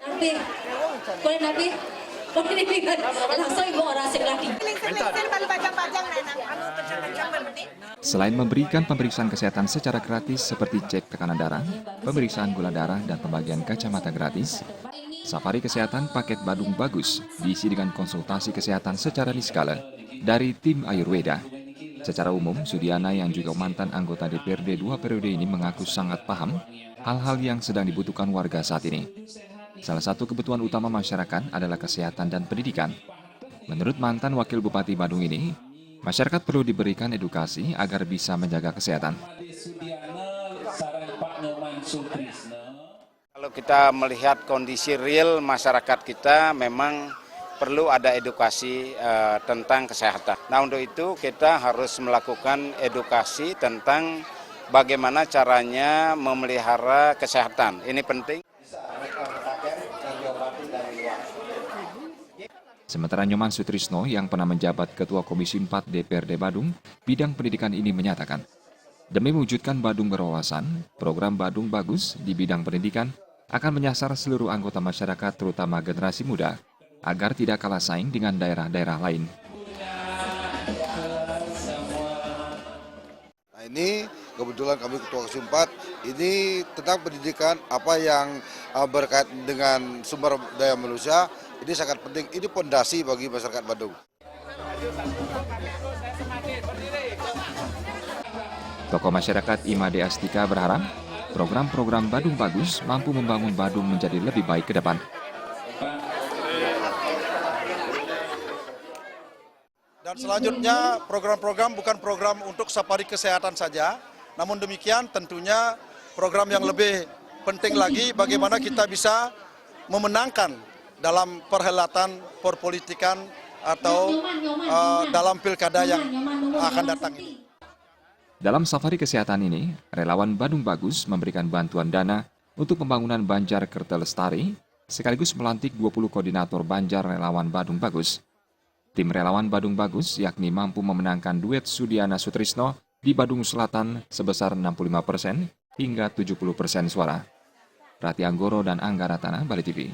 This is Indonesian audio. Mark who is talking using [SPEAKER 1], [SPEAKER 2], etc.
[SPEAKER 1] Nabi, boleh Nabi, boleh dipikir langsung ibu orang lagi.
[SPEAKER 2] Selain memberikan pemeriksaan kesehatan secara gratis seperti cek tekanan darah, pemeriksaan gula darah, dan pembagian kacamata gratis, safari kesehatan paket Badung Bagus diisi dengan konsultasi kesehatan secara niskala dari tim Ayurveda. Secara umum, Sudiana yang juga mantan anggota DPRD 2 periode ini mengaku sangat paham hal-hal yang sedang dibutuhkan warga saat ini. Salah satu kebutuhan utama masyarakat adalah kesehatan dan pendidikan. Menurut mantan Wakil Bupati Badung ini, masyarakat perlu diberikan edukasi agar bisa menjaga kesehatan.
[SPEAKER 3] Kalau kita melihat kondisi real masyarakat kita memang perlu ada edukasi tentang kesehatan. Nah, untuk itu kita harus melakukan edukasi tentang bagaimana caranya memelihara kesehatan. Ini penting.
[SPEAKER 2] Sementara Nyoman Sutrisno yang pernah menjabat Ketua Komisi 4 DPRD Badung, bidang pendidikan ini menyatakan, demi mewujudkan Badung berwawasan, program Badung Bagus di bidang pendidikan akan menyasar seluruh anggota masyarakat terutama generasi muda, agar tidak kalah saing dengan daerah-daerah lain.
[SPEAKER 4] Nah, ini kebetulan kami Ketua Komisi 4, ini tentang pendidikan apa yang berkait dengan sumber daya manusia, ini sangat penting, ini fondasi bagi masyarakat Badung.
[SPEAKER 2] Tokoh masyarakat Imade Astika berharap program-program Badung Bagus mampu membangun Badung menjadi lebih baik ke depan.
[SPEAKER 5] Dan selanjutnya program-program bukan program untuk safari kesehatan saja, namun demikian tentunya program yang lebih penting lagi bagaimana kita bisa memenangkan dalam perhelatan perpolitikan atau dalam pilkada yang akan datang ini.
[SPEAKER 2] Dalam safari kesehatan ini, relawan Badung Bagus memberikan bantuan dana untuk pembangunan Banjar Kertelestari, sekaligus melantik 20 koordinator Banjar relawan Badung Bagus. Tim relawan Badung Bagus yakni mampu memenangkan duet Sudiana Sutrisno di Badung Selatan sebesar 65% hingga 70% suara. Rati Anggoro dan Angga Ratana, Bali TV.